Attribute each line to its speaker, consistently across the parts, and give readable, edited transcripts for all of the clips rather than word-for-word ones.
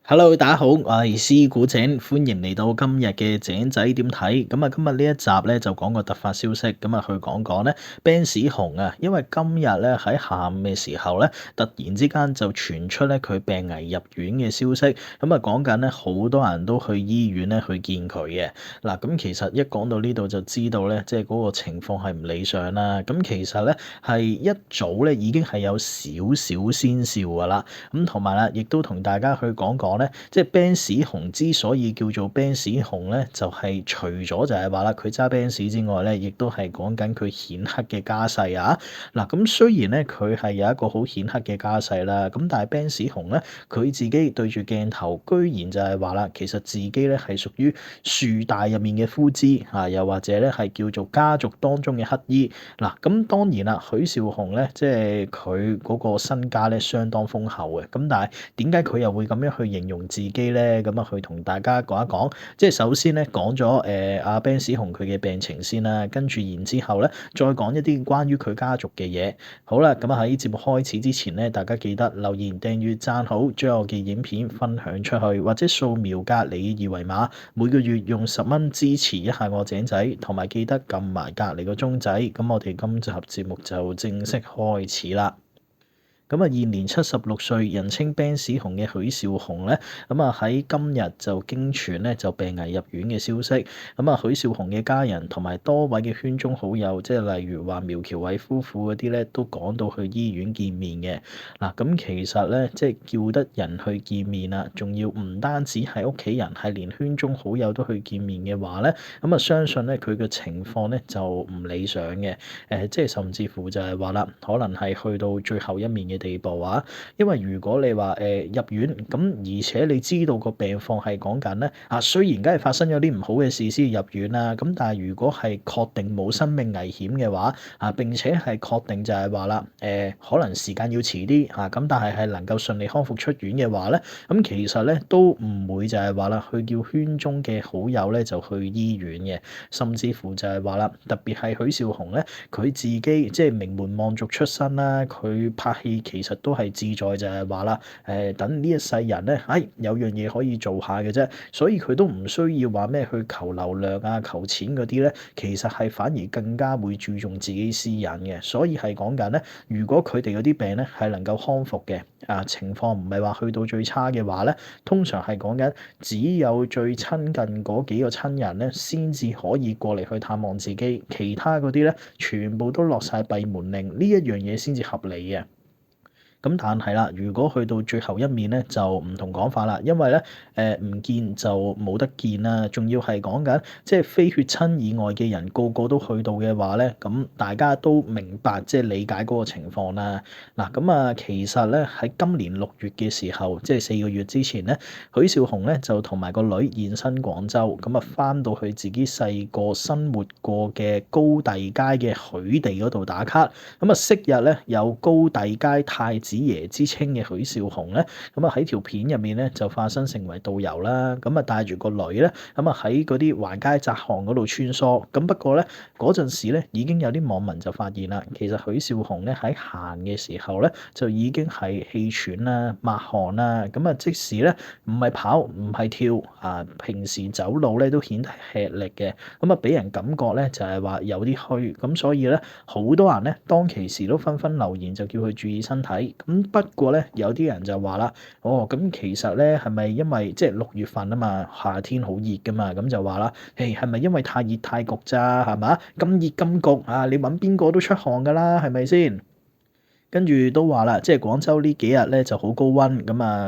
Speaker 1: Hello，大家好，我係師古井，歡迎嚟到今日嘅井仔點睇。今日呢一集咧就講個突發消息，去講講咧 Benz 雄啊，因為今日咧喺下午嘅時候咧，突然之間就傳出咧佢病危入院嘅消息，講緊咧好多人都去醫院咧去見佢嘅。嗱，咁其實一講到呢度就知道咧，即係嗰個情況係唔理想啦。咁其實咧係一早咧已經係有少少先兆㗎啦。咁同埋啦，亦都同大家去講講咧，即係 Benz 雄之所以叫做 Benz 雄咧，就係除咗就係話啦，佢揸 Benz 之外咧，亦都係講緊佢顯赫嘅家世啊。嗱，咁雖然咧佢係有一個好顯赫嘅家世啦，咁但係 Benz 雄咧，佢自己對住鏡頭，居然就係話啦，其實自己咧係屬於樹大入面嘅枯枝啊，又或者咧係叫做家族當中嘅乞兒。嗱，咁當然啦，許紹雄咧，即係佢嗰個身家咧相當豐厚嘅。咁但係點解佢又會咁樣去形容自己咧？去同大家講一講。即係首先咧講咗阿 Benz 雄佢嘅病情先啦，跟住然之後咧再講一啲關於佢家族嘅嘢。好啦，喺節目開始之前咧，大家記得留言、訂閱、讚好，將我嘅影片分享出去，或者掃描隔離嘅二維碼，每個月用10蚊支持一下我井仔，同埋記得撳埋隔離個鐘仔。我哋今集節目就正式開始啦。現年76歲，人稱 Benz 雄嘅許紹雄咧，喺今日就經傳咧就病危入院嘅消息。許紹雄嘅家人同埋多位嘅圈中好友，即係例如話苗僑偉夫婦嗰啲咧，都趕到去醫院見面嘅。嗱，咁其實咧，即係叫得人去見面啦，仲要唔單止係屋企人，係連圈中好友都去見面嘅話咧，相信咧佢嘅情況咧就唔理想嘅。即係甚至乎就係話啦，可能係去到最後一面嘅地步啊。因為如果你話入院咁，而且你知道個病況係講緊咧雖然梗係發生咗啲唔好嘅事先入院啦，咁但係如果係確定冇生命危險嘅話並且係確定就係話啦可能時間要遲啲咁，但係能夠順利康復出院嘅話咧，咁其實咧都唔會就係話啦，去叫圈中嘅好友咧就去醫院嘅，甚至乎就係話啦，特別係許紹雄咧。佢自己即係名門望族出身啦，佢拍戲其實都係志在就係話啦，等呢一世人咧，有樣嘢可以做下嘅啫，所以佢都唔需要話咩去求流量啊、求錢嗰啲咧，其實係反而更加會注重自己私隱嘅，所以係講緊咧，如果佢哋嗰啲病咧係能夠康復嘅，情況唔係話去到最差嘅話咧，通常係講緊只有最親近嗰幾個親人咧，先至可以過嚟去探望自己，其他嗰啲咧，全部都落晒閉門令，呢一樣嘢先至合理嘅。咁但係啦，如果去到最後一面咧，就唔同講法啦，因為咧唔見就冇得見啦，仲要係講緊即係非血親以外嘅人個個都去到嘅話咧，咁大家都明白即係理解嗰個情況啦。嗱其實咧喺今年6月嘅時候，即係4個月之前咧，許紹雄咧就同埋個女現身廣州，翻到去自己細個生活過嘅高第街嘅許地嗰度打卡。昔日咧有高第街太子爺之稱嘅許紹雄咧，喺條片入面咧就化身成為導遊啦，帶住個女咧，喺嗰啲橫街窄巷嗰度穿梭。不過咧嗰陣時咧已經有啲網民就發現啦，其實許紹雄咧喺行嘅時候咧就已經係氣喘啦、抹汗啦，即使咧唔係跑唔係跳平時走路咧都顯得吃力嘅，俾人感覺咧就係話有啲虛，咁所以咧好多人咧當其時都紛紛留言就叫佢注意身體。不過咧有啲人就話啦，咁其實咧係咪因為即係6月份啊嘛，夏天好熱噶嘛，咁就話啦，係咪因為太熱太焗咋，係嘛？咁熱咁焗你揾邊個都出汗噶啦，係咪先？跟住都話啦，即係廣州呢幾日咧就好高溫，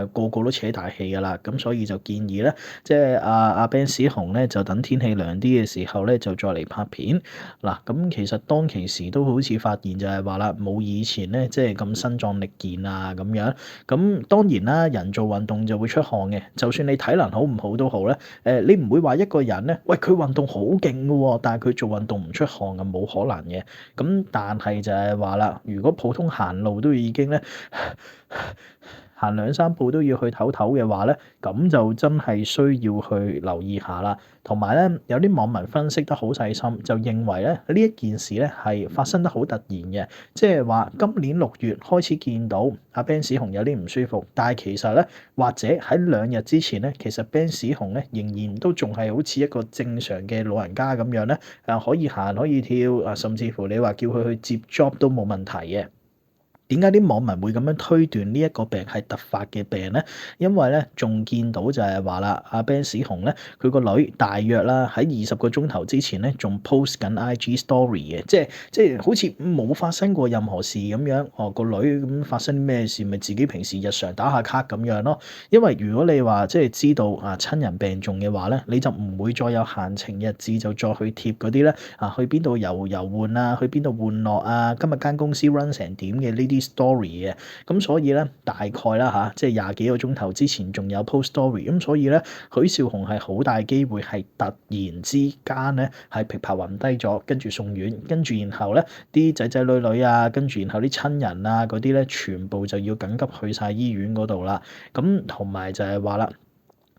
Speaker 1: 個個都扯大氣㗎啦，咁所以就建議咧，即係阿 Benz 雄咧就等天氣涼啲嘅時候咧就再嚟拍片。嗱，咁其實當其時都好似發現就係話啦，冇以前咧即係咁身壯力健咁樣。咁當然啦，人做運動就會出汗嘅，就算你體能好唔好都好咧，你唔會話一個人咧，喂佢運動好勁㗎喎，但係佢做運動唔出汗冇可能嘅。咁但係就係話啦，如果普通行路都已經咧行兩三步都要去唞唞嘅話咧，咁就真係需要去留意下啦。同埋咧，有啲網民分析得好細心，就認為咧呢一件事咧係發生得好突然嘅，即係話今年6月開始見到阿 Ben 史雄有啲唔舒服，但係其實咧或者喺2日之前咧，其實 Ben 史雄咧仍然都仲係好似一個正常嘅老人家咁樣咧，可以行可以跳，甚至乎你話叫佢去接 job 都冇問題嘅。點解啲網民會咁樣推斷呢一個病係突發嘅病咧？因為咧仲見到就係話啦，阿 Ben 史雄咧佢個女大約啦喺20個鐘頭之前咧仲 post 緊 IG story 嘅，即係好似冇發生過任何事咁樣。哦，個女咁發生咩事，咪自己平時日常打下卡咁樣咯。因為如果你話即係知道親人病重嘅話咧，你就唔會再有閒情逸致就再去貼嗰啲咧去邊度遊玩啊，去邊度玩樂啊，今日間公司 run 成點嘅呢啲 story 嘅。咁所以咧大概啦即係廿幾個鐘頭之前仲有 post story，咁所以咧許紹雄係好大機會係突然之間咧係琵琶暈低咗，跟住送院，跟住然後咧啲仔仔女女啊，跟住然後啲親人啊嗰啲咧全部就要緊急去晒醫院嗰度啦。咁同埋就係話啦，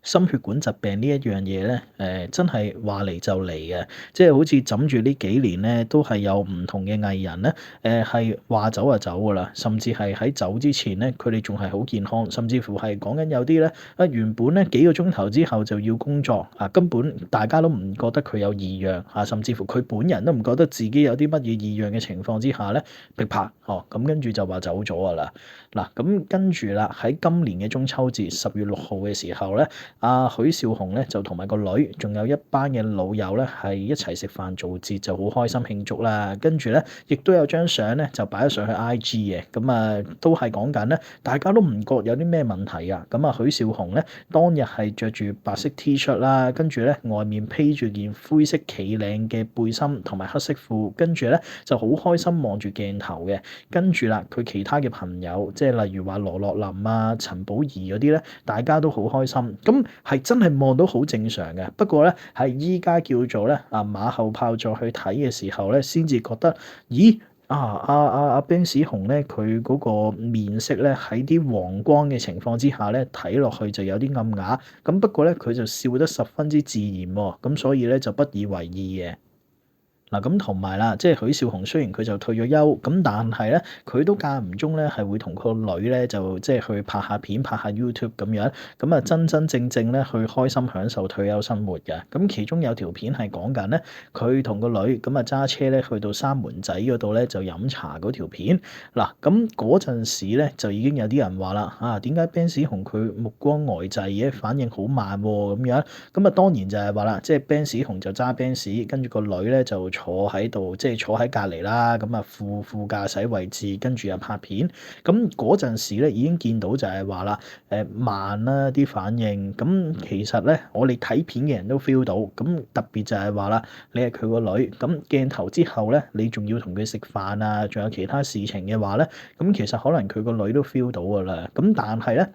Speaker 1: 心血管疾病呢一樣嘢咧，真係話嚟就嚟嘅，即係好似枕住呢幾年咧，都係有唔同嘅藝人咧，係話走就走噶啦，甚至係喺走之前咧，佢哋仲係好健康，甚至乎係講緊有啲咧，原本咧幾個鐘頭之後就要工作，根本大家都唔覺得佢有異樣，甚至乎佢本人都唔覺得自己有啲乜嘢異樣嘅情況之下咧，劈拍，咁跟住就話走咗噶啦。嗱，咁跟住啦，喺今年嘅中秋節10月6號嘅時候咧，許紹雄咧就同埋個女，仲有一班嘅老友咧，係一齊食飯做節，就好開心慶祝啦。跟住咧，亦都有張相咧，就擺咗上去 IG 嘅。咁都係講緊咧，大家都唔覺有啲咩問題啊。咁許紹雄咧，當日係着住白色 T 恤啦，跟住咧外面披住件灰色企領嘅背心同埋黑色褲，跟住咧就好開心望住鏡頭嘅。跟住啦，佢其他嘅朋友，即係例如話羅樂林啊、陳寶儀嗰啲咧，大家都好開心。咁係真係望到好正常嘅，不過咧係依家叫做咧馬後炮再去睇嘅時候咧，先至覺得，咦阿 Ben 史雄咧佢嗰個面色咧喺啲黃光嘅情況之下咧睇落去就有啲暗啞，咁不過咧佢就笑得十分之自然喎，咁所以咧就不以為意嘅。嗱，咁同埋啦，即係許紹雄雖然佢就退咗休，咁但係咧，佢都間唔中咧係會同個女咧就即係去拍下片、拍下 YouTube 咁樣，咁真真正正咧去開心享受退休生活嘅。咁其中有條片係講緊咧，佢同個女咁揸車咧去到三門仔嗰度咧就飲茶嗰條片。嗱，咁嗰陣時咧就已經有啲人話啦，點解 Ben 史雄佢目光呆滯嘅，反應好慢喎咁樣？咁當然就係話啦，即係 Ben 史雄就揸 Benz，跟住個女咧就坐喺度，即係坐喺隔離啦，咁副駕駛位置，跟住又拍片。咁嗰陣時咧已經見到就係話啦，慢啦啲反應。咁其實咧，我哋睇片嘅人都 feel 到。咁特別就係話啦，你係佢個女，咁鏡頭之後咧，你仲要同佢食飯啊，仲有其他事情嘅話咧，咁其實可能佢個女都 feel 到㗎啦。咁但係咧，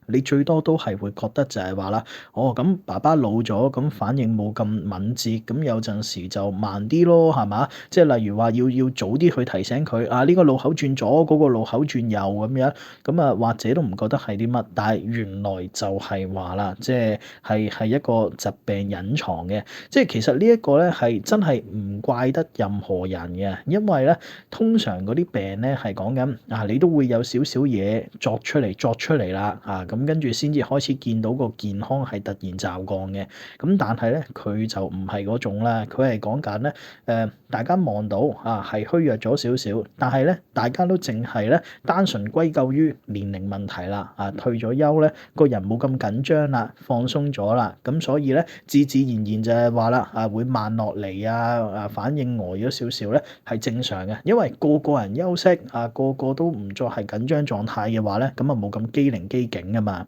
Speaker 1: 你最多都係會覺得就係話啦，咁爸爸老咗，咁反應冇咁敏捷，咁有陣時就慢啲咯，係嘛？即係例如話要早啲去提醒佢，呢個路口轉左，嗰個路口轉右咁樣，咁或者都唔覺得係啲乜，但係原來就係話啦，即係一個疾病隱藏嘅，即係其實呢一個咧係真係唔怪得任何人嘅，因為咧通常嗰啲病咧係講緊你都會有少少嘢作出嚟啦，咁跟住先至開始見到個健康係突然驟降嘅，咁但係咧佢就唔係嗰種啦，佢係講緊咧大家望到係虛弱咗少少，但係咧大家都淨係咧單純歸咎於年齡問題啦，退咗休咧個人冇咁緊張啦，放鬆咗啦，咁所以咧自自然然就係話啦會慢落嚟反應呆咗少少咧係正常嘅，因為個個人休息個個都唔再係緊張狀態嘅話咧，咁冇咁機靈機警啊嘛。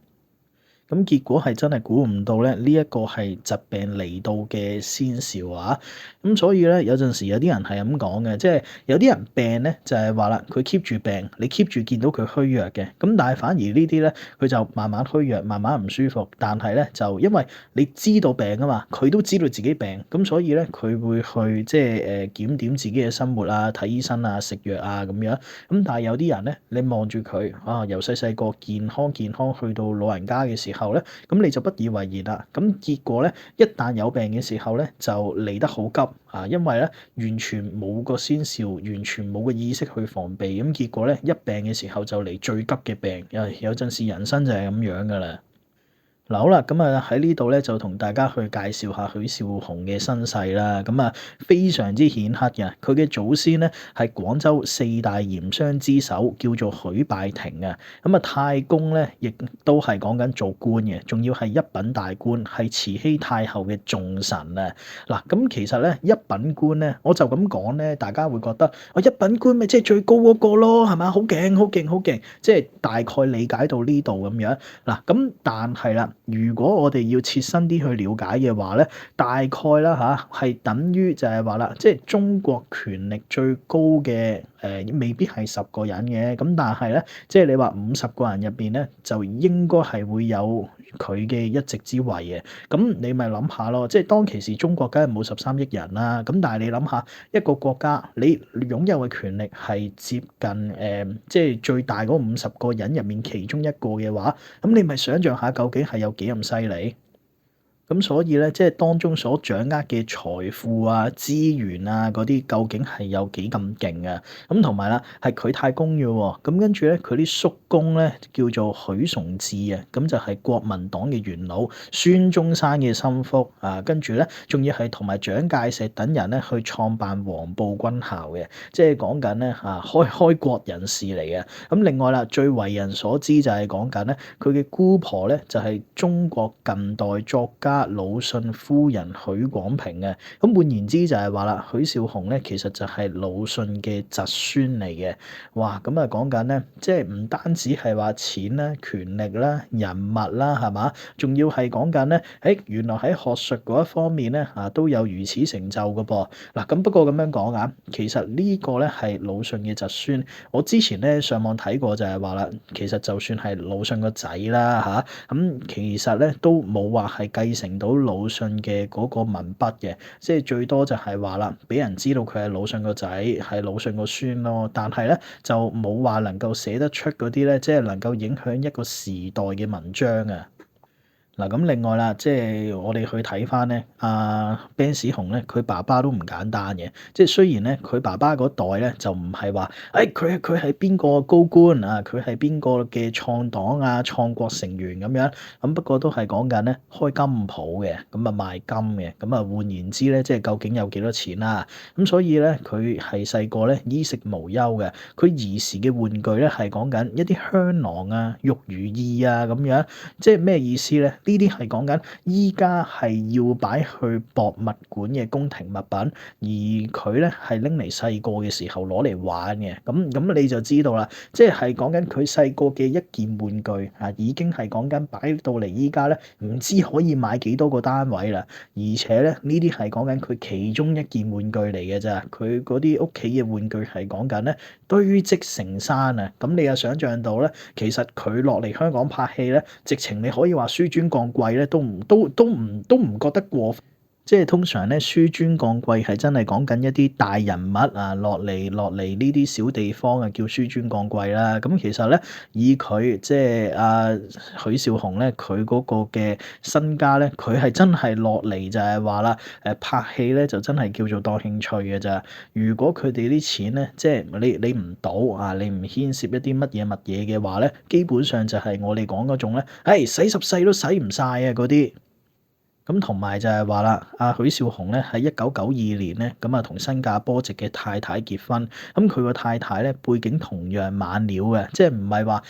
Speaker 1: 咁結果係真係估唔到咧，呢一個係疾病嚟到嘅先兆啊！咁所以咧，有陣時有啲人係咁講嘅，即係有啲人病咧就係話啦，佢 keep 住病，你 keep 住見到佢虛弱嘅，咁但係反而呢啲咧，佢就慢慢虛弱，慢慢唔舒服，但係咧就因為你知道病啊嘛，佢都知道自己病，咁所以咧佢會去即係檢點自己嘅生活啊、睇醫生啊、食藥啊咁樣。咁但係有啲人咧，你望住佢啊，由細細個健康健康去到老人家嘅時候咧，咁你就不以為然啦。咁結果咧，一旦有病嘅時候咧，就嚟得好急啊，因為咧完全冇個先兆，完全冇個意識去防備，咁結果咧一病嘅時候就嚟最急嘅病。有陣時人生就係咁樣噶啦。嗱好啦，咁啊喺呢度咧就同大家去介紹下許紹雄嘅身世啦。咁啊非常之顯赫嘅，佢嘅祖先咧係廣州四大鹽商之首，叫做許拜庭啊。咁啊太公咧亦都係講緊做官嘅，仲要係一品大官，係慈禧太后嘅重臣啊。嗱咁其實咧一品官咧，我就咁講咧，大家會覺得一品官咪即係最高嗰個咯，係咪？好勁，好勁，好勁，即係大概理解到呢度咁樣。嗱咁但係啦。如果我哋要切身啲去了解嘅話咧，大概啦嚇，係等於就係話啦，即係中國權力最高嘅未必係10個人嘅，咁但係咧，即係你話50個人入邊咧，就應該係會有佢嘅一席之位嘅。咁你咪諗下咯，即係當其時中國梗係冇13億人啦，咁但係你諗下一個國家，你擁有嘅權力係接近即係最大嗰50個人入面其中一個嘅話，咁你咪想象下究竟係有幾咁犀利？咁所以咧，即係當中所掌握嘅財富啊、資源啊嗰啲，究竟係有幾咁勁啊？咁同埋啦，係佢太公嘅喎。咁跟住咧，佢啲叔公咧叫做許崇智啊，咁就係國民黨嘅元老，孫中山嘅心腹啊。跟住咧，仲要係同埋蔣介石等人咧去創辦黃埔軍校嘅，即係講緊咧開國人士嚟嘅。咁另外啦，最為人所知就係講緊咧，佢嘅姑婆咧就係中國近代作家魯迅夫人許廣平嘅。咁換言之就係話啦，許紹雄咧其實就係魯迅嘅侄孫嚟嘅。哇！咁啊講緊咧，即係唔單止係話錢啦、權力啦、人物啦，係嘛？仲要係講緊咧，原來喺學術嗰一方面咧都有如此成就嘅噃。嗱咁不過咁樣講啊，其實呢個咧係魯迅嘅侄孫。我之前咧上網睇過就係話啦，其實就算係魯迅個仔啦咁其實咧都冇話係繼承到魯迅嘅嗰個文筆嘅，即係最多就係話啦，俾人知道佢係魯迅個仔，係魯迅個孫咯。但係咧就冇話能夠寫得出嗰啲咧，即係能夠影響一個時代嘅文章啊。嗱咁另外啦，即係我哋去睇翻咧，Ben 史雄咧，佢爸爸都唔簡單嘅。即係雖然咧，佢爸爸嗰代咧就唔係話，佢係邊個高官啊，佢係邊個嘅創黨啊、創國成員咁樣。咁不過都係講緊咧開金鋪嘅，咁啊賣金嘅。咁啊換言之咧，即係究竟有幾多錢啦？咁所以咧，佢係細個咧衣食無憂嘅。佢兒時嘅玩具咧係講緊一啲香囊啊、玉如意啊咁樣。即係咩意思咧？呢啲係講緊依家係要擺去博物館嘅宮廷物品，而佢咧係拎嚟細個嘅時候攞嚟玩嘅。咁你就知道啦，即係講緊佢細個嘅一件玩具已經係講緊擺到嚟依家咧，唔知可以買幾多個單位啦。而且咧呢啲係講緊佢其中一件玩具嚟嘅咋，佢嗰啲屋企嘅玩具係講緊咧堆積成山啊！咁你又想象到咧，其實佢落嚟香港拍戲咧，直情你可以話紆尊降貴咧，都唔覺得過分。即係通常咧，紆尊降貴係真係講緊一啲大人物落嚟呢啲小地方叫紆尊降貴啦。咁其實咧，以佢即係許紹雄咧，佢嗰個嘅身家咧，佢係真係落嚟就係話啦，拍戲咧就真係叫做當興趣嘅咋。如果佢哋啲錢咧，即係你唔賭你唔牽涉一啲乜嘢物嘢嘅話咧，基本上就係我哋講嗰種咧，使10世都使唔晒啊嗰啲。咁同埋就係話啦，許紹雄咧喺1992年咧，咁同新加坡籍嘅太太結婚。咁佢個太太咧背景同樣猛料嘅，即係唔係話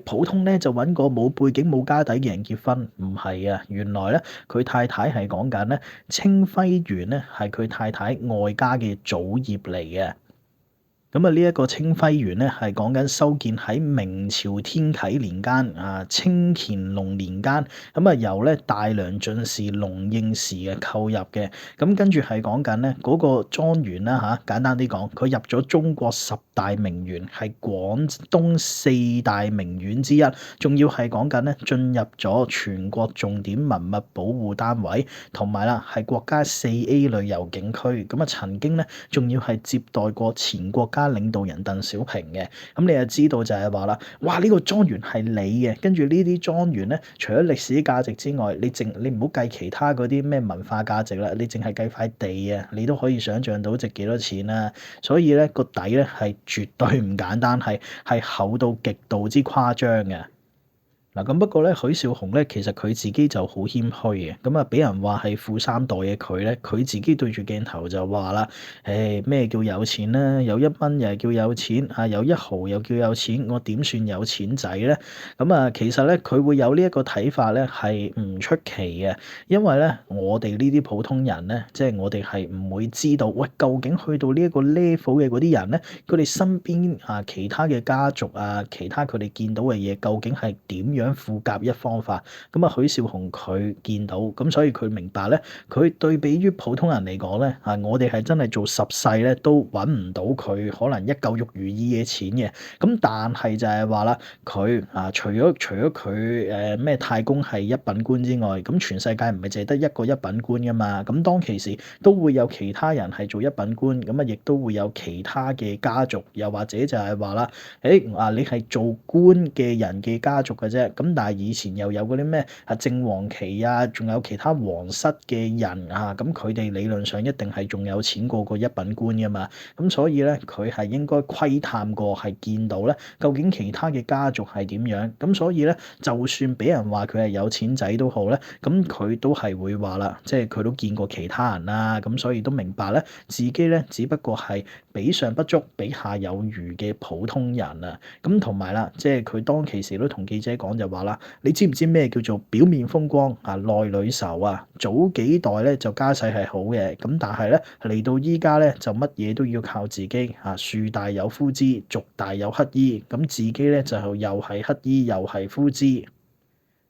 Speaker 1: 普通咧就揾個冇背景冇家底嘅人結婚，唔係啊。原來咧佢太太係講緊咧清暉園咧係佢太太外家嘅祖業嚟嘅。咁啊，呢一個清輝園咧，係講緊修建喺明朝天啟年間清乾隆年間，咁啊由咧大良進士龍應時嘅購入嘅。咁跟住係講緊咧嗰個莊園啦嚇，簡單啲講，佢入咗中國10大名園，係廣東4大名園之一，仲要係講緊咧進入咗全國重點文物保護單位，同埋啦係國家4A 旅遊景區。咁啊曾經咧仲要係接待過前國家領導人鄧小平嘅。咁你就知道就係話啦，哇！呢個莊園係你嘅，跟住呢啲莊園咧，除咗歷史價值之外，你唔好計其他嗰啲咩文化價值啦，你淨係計塊地啊，你都可以想像到值幾多錢啦。所以咧個底咧係絕對唔簡單，係厚到極度之誇張嘅。嗱咁不過咧，許紹雄咧其實佢自己就好謙虛嘅，咁啊俾人話係富三代嘅佢咧，佢自己對住鏡頭就話啦：咩叫有錢咧？有1蚊又係叫有錢，有1毫又叫有錢，我點算有錢仔咧？咁啊，其實咧佢會有呢一個睇法咧係唔出奇嘅，因為咧我哋呢啲普通人咧，即係我哋係唔會知道，喂究竟去到呢一個 level 嘅嗰啲人咧，佢哋身邊其他嘅家族其他佢哋見到嘅嘢究竟係點樣富甲一方法？咁啊，許紹雄佢見到，咁所以佢明白咧，佢對比於普通人嚟講咧，我哋係真係做10世咧都揾唔到佢可能一嚿肉如意嘅錢嘅。咁但係就係話啦，佢除咗佢咩太公係一品官之外，咁全世界唔係淨係得一個一品官噶嘛。咁當其時都會有其他人係做一品官，咁啊亦都會有其他嘅家族，又或者就係話啦，你係做官嘅人嘅家族嘅啫。咁但係以前又有嗰啲咩正黃旗仲有其他皇室嘅人咁佢哋理論上一定係仲有錢過個一品官噶嘛。咁所以咧，佢係應該窺探過，係見到咧，究竟其他嘅家族係點樣。咁所以咧，就算俾人話佢係有錢仔都好咧，咁佢都係會話啦，即係佢都見過其他人啦，咁所以都明白咧，自己咧只不過係比上不足，比下有餘嘅普通人啊。咁同埋啦，即係佢當其時都同記者講就話啦，你知唔知咩叫做表面風光內裏愁啊？早幾代咧就家世係好嘅，咁但係咧嚟到依家咧就乜嘢都要靠自己樹大有枯枝，族大有乞兒，咁自己咧就又係乞兒又係枯枝。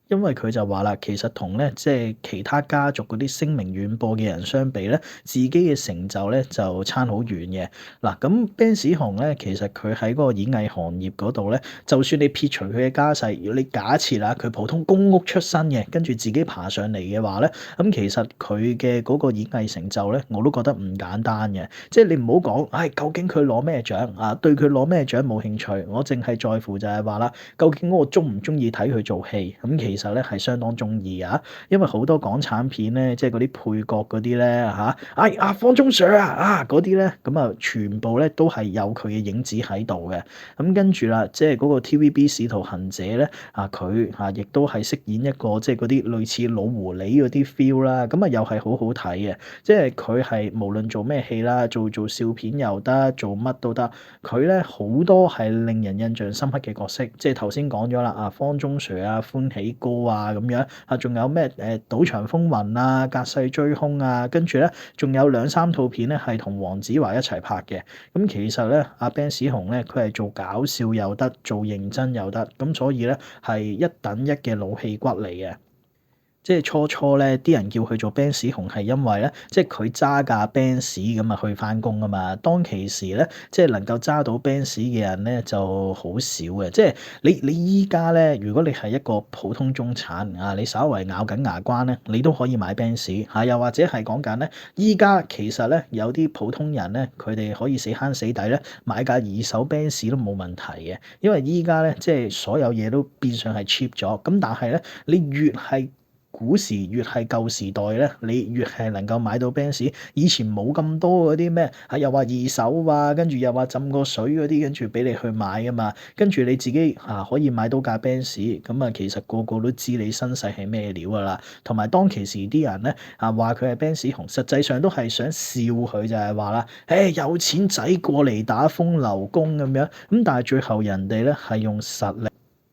Speaker 1: 因為佢就話啦，其實同咧即係其他家族嗰啲聲名遠播嘅人相比咧，自己嘅成就咧就差好遠嘅。嗱，咁 Ben 史雄咧，其實佢喺嗰個演藝行業嗰度咧，就算你撇除佢嘅家世，如果你假設佢普通公屋出身嘅，跟住自己爬上嚟嘅話咧，咁其實佢嘅嗰個演藝成就咧，我都覺得唔簡單嘅。即係你唔好講，究竟佢攞咩獎對佢攞咩獎冇興趣，我淨係在乎就係話啦，究竟我中唔中意睇佢做戲？咁其實咧係相當中意啊，因為好多港產片咧，即係嗰啲配角嗰啲咧方中信嗰啲咧，咁啊全部咧都係有佢嘅影子喺度嘅。咁跟住啦，即係嗰個 TVB 使徒行者咧佢亦都係飾演一個即係嗰啲類似老狐狸嗰啲 feel 啦，咁啊又係好好睇嘅。即係佢係無論做咩戲啦，做笑片又得，做乜都得，佢咧好多係令人印象深刻嘅角色。即係頭先講咗啦，方中信歡喜哥咁樣仲有咩賭場風雲隔世追兇跟住咧仲有2-3套片咧係同黃子華一齊拍嘅。咁其實咧Ben 史雄咧佢係做搞笑又得，做認真又得，咁所以咧係一等一嘅老戲骨嚟嘅。即係初初咧，啲人叫佢做 Ben 史雄係因為咧，即係佢揸架 Benz 咁去翻工啊嘛。當其時咧，即係能夠揸到 Benz 嘅人咧就好少嘅。即係你依家咧，如果你係一個普通中產你稍為咬緊牙關咧，你都可以買 Benz 又或者係講緊咧，依家其實咧有啲普通人咧，佢哋可以死慳死抵咧買架二手 Benz 都冇問題嘅，因為依家咧即係所有嘢都變相係 cheap 咗。咁但係咧，你越係古時越係舊時代咧，你越係能夠買到 Benz。以前冇咁多嗰啲咩又話二手跟住又話浸過水嗰啲，跟住俾你去買啊嘛。跟住你自己可以買到架 Benz，咁其實個個都知你身世係咩料噶啦。同埋當其時啲人咧話佢係 Ben 史雄，實際上都係想笑佢，就係話啦，有錢仔過嚟打風流工咁樣。咁但係最後人哋咧係用實力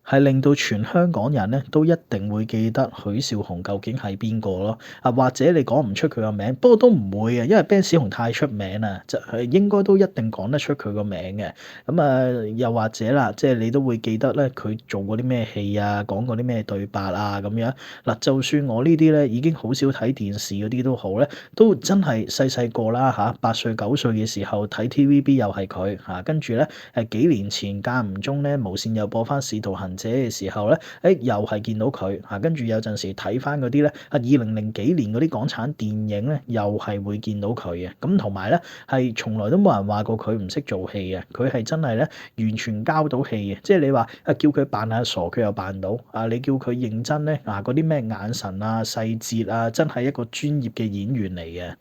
Speaker 1: 係令到全香港人咧都一定會記得許紹雄究竟係邊個咯。或者你講唔出佢個名，不過都唔會嘅，因為 Ben 史雄太出名啦，就係應該都一定講得出佢個名嘅。又或者啦，即係你都會記得咧，佢做過啲咩戲啊，講過啲咩對白啊咁樣。嗱，就算我呢啲咧已經好少睇電視嗰啲都好咧，都真係細細個啦嚇，8歲9歲嘅時候睇 TVB 又係佢嚇，跟住咧幾年前間唔中咧無線又播翻《使徒行者》嘅時候咧，又係見到佢嚇，跟住有陣時睇翻嗰啲咧2000幾年嗰啲港產電影咧，又係會見到佢嘅。咁同埋咧係從來都冇人話過佢唔識做戲嘅，佢係真係咧完全交到戲嘅。即係你話叫佢扮下傻，佢又扮到；你叫佢認真咧，嗰啲咩眼神啊、細節啊，真係一個專業嘅演員嚟嘅。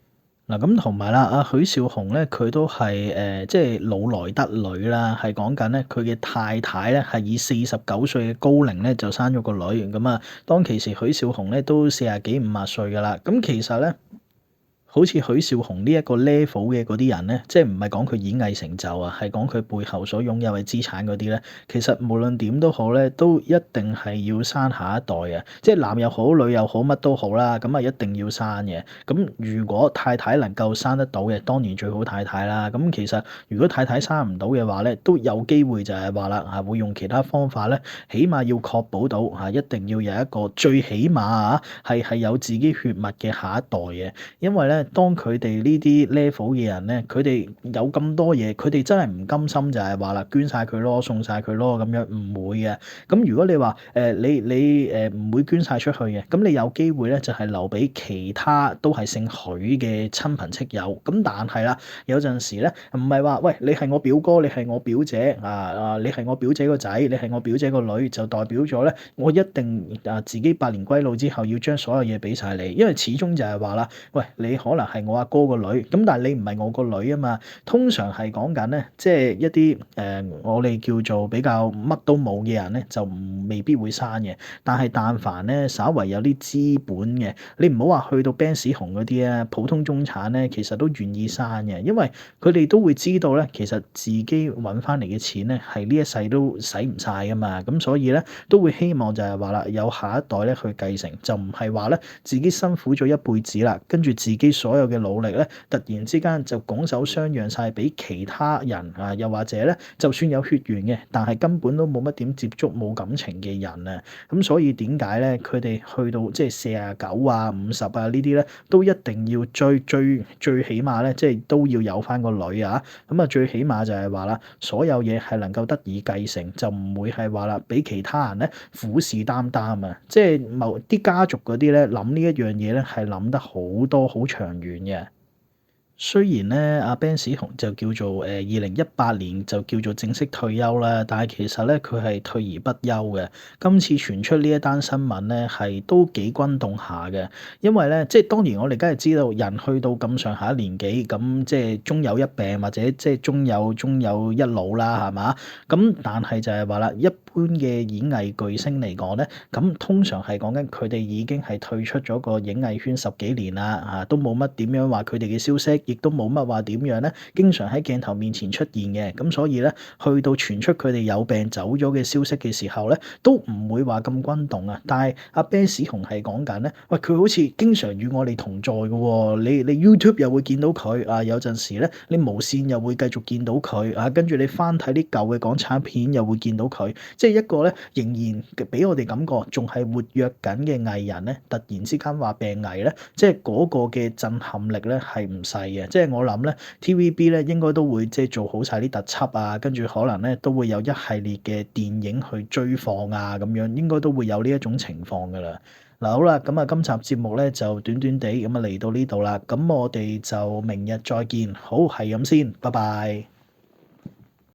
Speaker 1: 嗱咁同埋啦，許紹雄咧，佢都係即係老來得女啦，係講緊咧佢嘅太太咧係以49歲嘅高齡咧就生咗個女，咁啊當其時許紹雄咧都40幾50歲噶啦，咁其實咧。好似許紹雄呢一個 level 嘅嗰啲人咧，即係唔係講佢演藝成就啊，係講佢背後所擁有嘅資產嗰啲咧，其實無論點都好咧，都一定係要生下一代嘅，即係男又好，女又好，乜都好啦，咁啊一定要生嘅。咁如果太太能夠生得到嘅，當然最好太太啦。咁其實如果太太生唔到嘅話咧，都有機會就係話啦，會用其他方法咧，起碼要確保到一定要有一個最起碼係有自己血脈嘅下一代嘅，因為咧。當佢哋呢啲 level 嘅人咧，佢哋有咁多嘢，佢哋真係唔甘心就係話啦，捐晒佢咯，送晒佢咯，咁樣唔會嘅。咁如果你話你唔會捐晒出去嘅，咁你有機會咧就係留俾其他都係姓許嘅親朋戚友。咁但係啦，有陣時咧唔係話喂，你係我表哥，你係我表姐你係我表姐個仔，你係我表姐個女，就代表咗咧我一定自己百年歸老之後要將所有嘢俾晒你，因為始終就係話啦，喂，你可能係我阿哥個女，咁但係你唔係我個女啊嘛。通常係講緊咧，即係一啲我哋叫做比較乜都冇嘅人咧，就未必會生嘅。但係但凡咧，稍為有啲資本嘅，你唔好話去到 Ben 史雄嗰啲啊，普通中產咧，其實都願意生嘅，因為佢哋都會知道咧，其實自己揾翻嚟嘅錢咧，係呢一世都使唔晒噶嘛。咁所以咧，都會希望就係話啦，有下一代咧去繼承，就唔係話咧自己辛苦咗一輩子啦，跟住自己所有嘅努力咧，突然之間就拱手相讓晒俾其他人又或者咧，就算有血緣嘅，但係根本都冇乜點接觸冇感情嘅人啊。咁所以點解咧，佢哋去到即係49啊、50啊呢啲咧，都一定要最起碼咧，即係都要有翻個女啊。咁最起碼就係話啦，所有嘢係能夠得以繼承，就唔會係話啦，俾其他人咧虎視眈眈啊。即係某啲家族嗰啲咧諗呢一樣嘢咧，係諗得好多好長遠嘅。雖然咧，阿 Ben 史雄就叫做2018年就叫做正式退休啦，但係其實咧佢係退而不休嘅。今次傳出呢一單新聞咧，係都幾轟動下嘅，因為咧即係當然我哋梗係知道人去到咁上下年紀，咁即係終有一病或者即係終有一老啦，係嘛？咁但係就係話啦，一般嘅演藝巨星嚟講咧，咁通常係講緊佢哋已經係退出咗個演藝圈10幾年啦，都冇乜點樣話佢哋嘅消息。亦都冇乜話點樣咧，經常喺鏡頭面前出現嘅，咁所以咧，去到傳出佢哋有病走咗嘅消息嘅時候咧，都唔會話咁轟動啊。但係阿 Ben 史雄係講緊咧，喂，佢好似經常與我哋同在嘅喎，你 YouTube 又會見到佢有陣時咧，你無線又會繼續見到佢跟住你翻睇啲舊嘅港產片又會見到佢，即係一個咧仍然俾我哋感覺仲係活躍緊嘅藝人咧，突然之間話病危咧，即係嗰個嘅震撼力咧係唔細。即係我諗咧 TVB 咧應該都會即係做好晒啲特輯啊，跟住可能咧都會有一系列嘅電影去追放啊，咁樣應該都會有呢一種情況噶啦。嗱，好啦，咁今集節目咧就短短地咁嚟到呢度啦，咁我哋就明日再見，好，係咁先，拜拜。